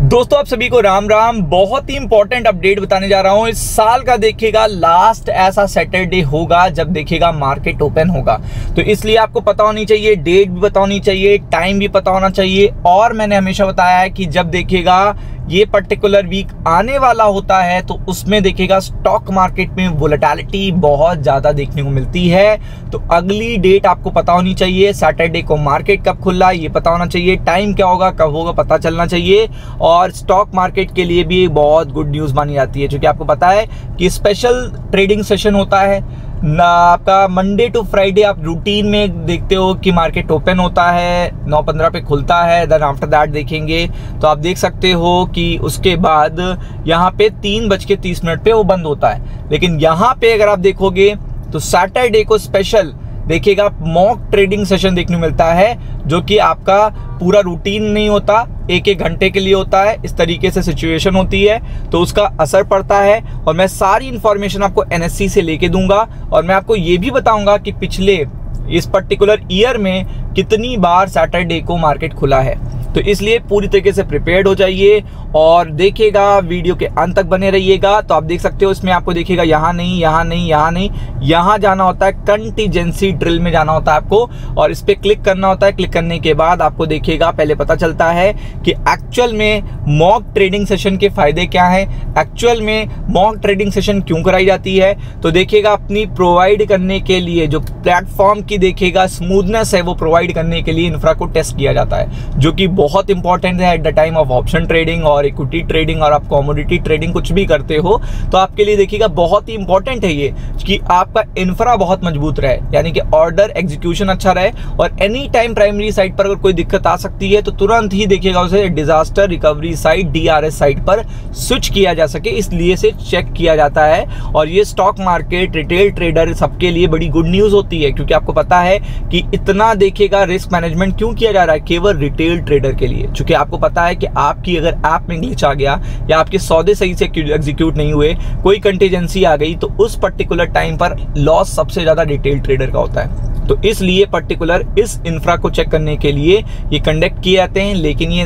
दोस्तों आप सभी को राम राम। बहुत ही इंपॉर्टेंट अपडेट बताने जा रहा हूं। इस साल का देखिएगा लास्ट ऐसा सैटरडे होगा जब देखिएगा मार्केट ओपन होगा, तो इसलिए आपको पता होनी चाहिए, डेट भी पता होनी चाहिए, टाइम भी पता होना चाहिए। और मैंने हमेशा बताया है कि जब देखिएगा ये पर्टिकुलर वीक आने वाला होता है तो उसमें देखिएगा स्टॉक मार्केट में वोलेटिलिटी बहुत ज़्यादा देखने को मिलती है। तो अगली डेट आपको पता होनी चाहिए, सैटरडे को मार्केट कब खुला ये पता होना चाहिए, टाइम क्या होगा कब होगा पता चलना चाहिए। और स्टॉक मार्केट के लिए भी बहुत गुड न्यूज़ मानी जाती है, क्योंकि आपको पता है कि स्पेशल ट्रेडिंग सेशन होता है ना आपका मंडे टू फ्राइडे। आप रूटीन में देखते हो कि मार्केट ओपन होता है 9:15 पे खुलता है, देन आफ्टर दैट देखेंगे तो आप देख सकते हो कि उसके बाद यहाँ पे 3:30 पे वो बंद होता है। लेकिन यहाँ पे अगर आप देखोगे तो सैटरडे को स्पेशल देखिएगा मॉक ट्रेडिंग सेशन देखने को मिलता है, जो कि आपका पूरा रूटीन नहीं होता, एक घंटे के लिए होता है। इस तरीके से सिचुएशन होती है तो उसका असर पड़ता है। और मैं सारी इंफॉर्मेशन आपको एनएससी से लेके दूंगा और मैं आपको ये भी बताऊंगा कि पिछले इस पर्टिकुलर ईयर में कितनी बार सैटरडे को मार्केट खुला है। तो इसलिए पूरी तरीके से प्रिपेयर्ड हो जाइए और देखिएगा, वीडियो के अंत तक बने रहिएगा। तो आप देख सकते हो इसमें आपको देखिएगा यहाँ नहीं, यहाँ नहीं, यहाँ नहीं, यहाँ जाना होता है, कंटीजेंसी ड्रिल में जाना होता है आपको और इस पर क्लिक करना होता है। क्लिक करने के बाद आपको देखिएगा पहले पता चलता है कि एक्चुअल में मॉक ट्रेडिंग सेशन के फायदे क्या हैं, एक्चुअल में मॉक ट्रेडिंग सेशन क्यों कराई जाती है। तो देखिएगा अपनी प्रोवाइड करने के लिए जो प्लेटफॉर्म की देखिएगा स्मूथनेस है वो प्रोवाइड करने के लिए इंफ्रा को टेस्ट किया जाता है, जो कि बहुत इंपॉर्टेंट है at the time of option trading और इक्विटी ट्रेडिंग। और आप कमोडिटी ट्रेडिंग कुछ भी करते हो तो आपके लिए देखिएगा बहुत ही इंपॉर्टेंट है ये कि आपका इंफ्रा बहुत मजबूत रहे, यानी कि ऑर्डर एग्जीक्यूशन अच्छा रहे। और एनी टाइम प्राइमरी साइट पर अगर कोई दिक्कत आ सकती है तो तुरंत ही देखिएगा उसे disaster recovery site DRS site पर स्विच किया जा सके, इसलिए से चेक किया जाता है। और ये स्टॉक मार्केट रिटेल ट्रेडर सबके लिए बड़ी गुड न्यूज होती है, क्योंकि आपको पता है कि इतना देखिएगा रिस्क मैनेजमेंट क्यों किया जा रहा है, केवल रिटेल ट्रेडर के लिए। क्योंकि आपको पता है कि आपकी अगर ऐप में ग्लिच आ गया या आपके सौदे सही से एग्जीक्यूट नहीं हुए, कोई कंटीजेंसी आ गई, तो उस पर्टिकुलर टाइम पर लॉस सबसे ज्यादा रिटेल ट्रेडर का होता है। तो इसलिए पर्टिकुलर इस इंफ्रा को चेक करने के लिए ये कंडक्ट किए जाते हैं। लेकिन ये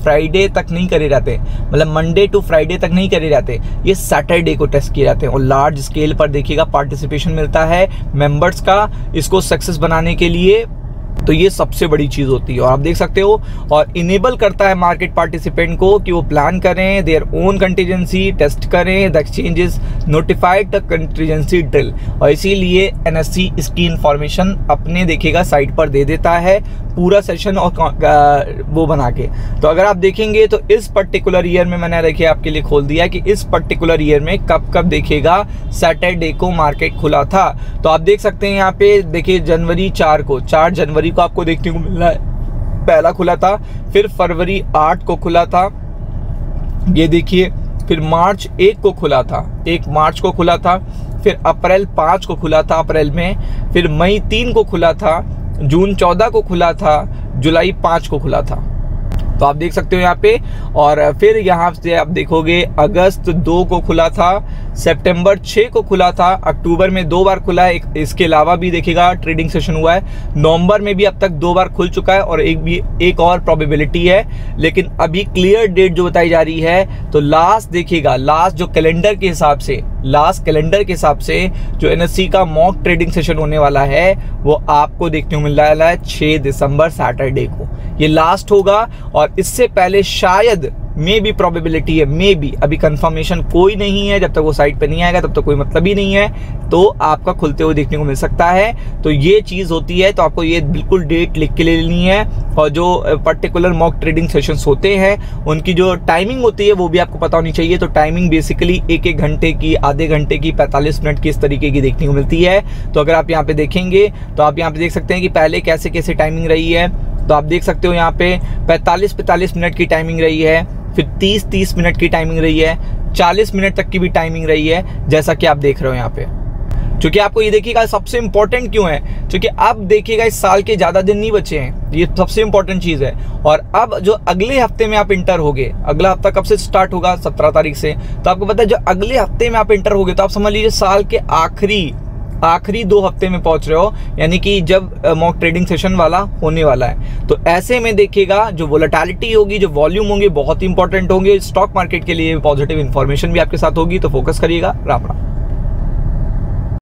फ्राइडे तक नहीं करे जाते, मतलब मंडे टू फ्राइडे तक नहीं करे जाते, ये सैटरडे को टेस्ट किए जाते हैं। और लार्ज स्केल पर देखिएगा पार्टिसिपेशन मिलता है मेंबर्स का इसको सक्सेस बनाने के लिए। तो ये सबसे बड़ी चीज होती है और आप देख सकते हो और इनेबल करता है मार्केट पार्टिसिपेंट को कि वो प्लान करें देयर ओन कंटीजेंसी, टेस्ट करें the exchanges notified the contingency drill. और इसीलिए एनएससी इसकी इंफॉर्मेशन अपने देखिएगा साइट पर दे देता है पूरा सेशन और वो बना के। तो अगर आप देखेंगे तो इस पर्टिकुलर ईयर में मैंने देखिए आपके लिए खोल दिया कि इस पर्टिकुलर ईयर में कब कब देखिएगा सैटरडे को मार्केट खुला था। तो आप देख सकते हैं यहाँ पे देखिए जनवरी 4 जनवरी को आपको देखने को मिल रहा है पहला खुला था, फिर फरवरी 8 को खुला था, ये देखिए, फिर मार्च 1 को खुला था, 1 मार्च को खुला था, फिर अप्रैल 5 को खुला था अप्रैल में, फिर मई 3 को खुला था, जून 14 को खुला था, जुलाई 5 को खुला था। तो आप देख सकते हो यहाँ पे। और फिर यहाँ से आप देखोगे अगस्त 2 को खुला था, सितंबर 6 को खुला था, अक्टूबर में 2 बार खुला है, इसके अलावा भी देखिएगा ट्रेडिंग सेशन हुआ है, नवंबर में भी अब तक 2 बार खुल चुका है और एक और प्रोबेबिलिटी है। लेकिन अभी क्लियर डेट जो बताई जा रही है तो लास्ट देखिएगा, लास्ट जो कैलेंडर के हिसाब से, लास्ट कैलेंडर के हिसाब से जो एनएससी का मॉक ट्रेडिंग सेशन होने वाला है वो आपको देखने को मिल रहा है 6 दिसंबर सैटरडे को ये लास्ट होगा। और इससे पहले शायद मे भी प्रोबेबिलिटी है, मे भी, अभी कंफर्मेशन कोई नहीं है, जब तक वो साइट पे नहीं आएगा तब तक कोई मतलब ही नहीं है, तो आपका खुलते हुए देखने को मिल सकता है। तो ये चीज होती है, तो आपको ये बिल्कुल डेट लिख के ले लेनी है। और जो पर्टिकुलर मॉक ट्रेडिंग सेशंस होते हैं उनकी जो टाइमिंग होती है वो भी आपको पता होनी चाहिए। तो टाइमिंग बेसिकली 1 घंटे की, आधे घंटे की, 45 मिनट की, इस तरीके की देखने को मिलती है। तो अगर आप यहाँ पे देखेंगे तो आप यहाँ पे देख सकते हैं कि पहले कैसे कैसे टाइमिंग रही है। तो आप देख सकते हो यहाँ पे 45 मिनट की टाइमिंग रही है, फिर 30 मिनट की टाइमिंग रही है, 40 मिनट तक की भी टाइमिंग रही है, जैसा कि आप देख रहे हो यहाँ पे। क्योंकि आपको ये देखिएगा सबसे इंपॉर्टेंट क्यों है, क्योंकि अब देखिएगा इस साल के ज्यादा दिन नहीं बचे हैं, ये सबसे इंपॉर्टेंट चीज है। और अब जो अगले हफ्ते में आप इंटर होगे, अगला हफ्ता कब से स्टार्ट होगा, 17 तारीख से, तो आपको पता है जो अगले हफ्ते में आप इंटर होगे तो आप समझ लीजिए साल के आखिरी आखिरी 2 हफ्ते में पहुंच रहे हो, यानी कि जब मॉक ट्रेडिंग सेशन वाला होने वाला है। तो ऐसे में देखिएगा जो वोलेटिलिटी होगी, जो वॉल्यूम होंगे बहुत इंपॉर्टेंट होंगे। स्टॉक मार्केट के लिए पॉजिटिव इंफॉर्मेशन भी आपके साथ होगी, तो फोकस करिएगा। राम राम।